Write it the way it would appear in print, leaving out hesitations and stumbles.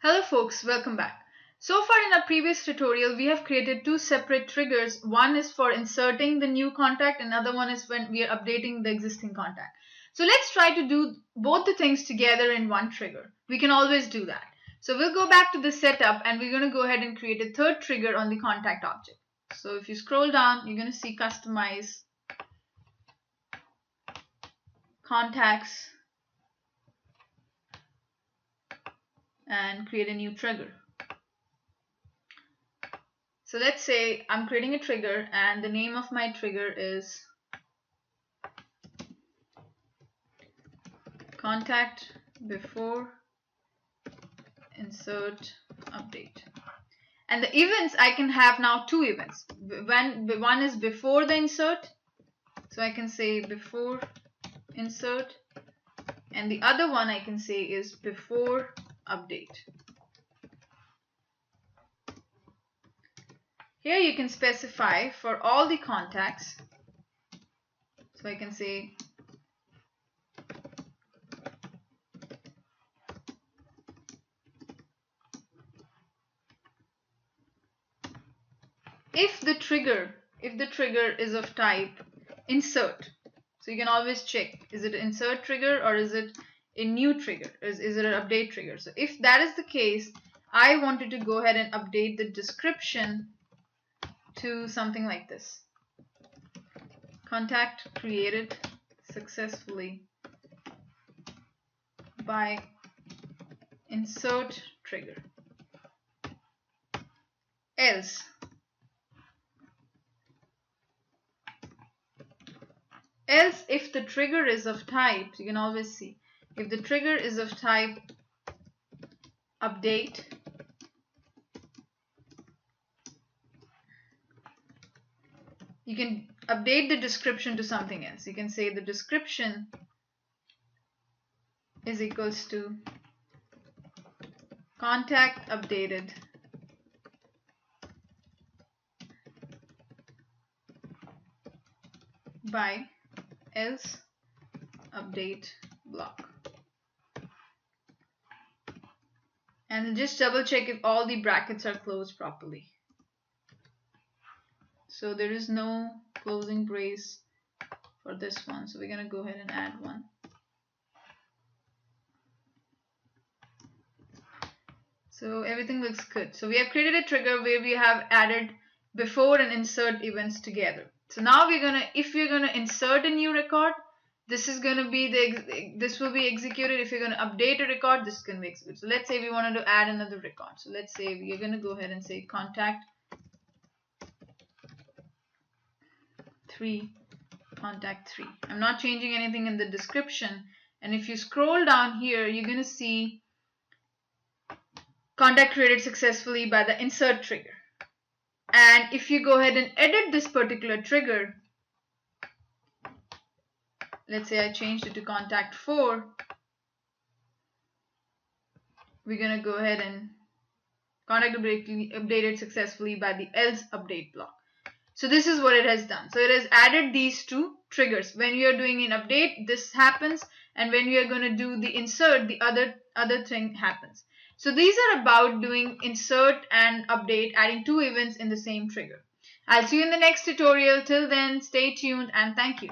Hello folks, welcome back. So far in our previous tutorial, we have created two separate triggers. One is for inserting the new contact, another one is when we are updating the existing contact. So let's try to do both the things together in one trigger. We can always do that. So we'll go back to the setup and we're going to go ahead and create a third trigger on the contact object. So if you scroll down, you're going to see customize, contacts, and create a new trigger. So let's say I'm creating a trigger and the name of my trigger is contact before insert update. And the events, I can have now two events. One is before the insert, so I can say before insert, and the other one I can say is before update. Here you can specify for all the contacts, so I can say if the trigger is of type insert. So you can always check, is it an insert trigger or is it a new trigger? Is it an update trigger? So if that is the case, I wanted to go ahead and update the description to something like this. Contact created successfully by insert trigger. Else if the trigger is of type, you can always see, if the trigger is of type update, you can update the description to something else. You can say the description is equals to contact updated by else update block. And just double check if all the brackets are closed properly. So there is no closing brace for this one, so we're going to go ahead and add one. So everything looks good. So we have created a trigger where we have added before and insert events together. So now if we're gonna insert a new record, this will be executed. If you're gonna update a record, this is gonna be executed. So let's say we wanted to add another record. So let's say we are gonna go ahead and say contact 3, contact 3. I'm not changing anything in the description. And if you scroll down here, you're gonna see contact created successfully by the insert trigger. And if you go ahead and edit this particular trigger, let's say I changed it to contact 4, we're going to go ahead and contact updated successfully by the else update block. So this is what it has done. So it has added these two triggers. When you are doing an update, this happens, and when you are going to do the insert, the other thing happens. So these are about doing insert and update, adding two events in the same trigger. I'll see you in the next tutorial. Till then, stay tuned and thank you.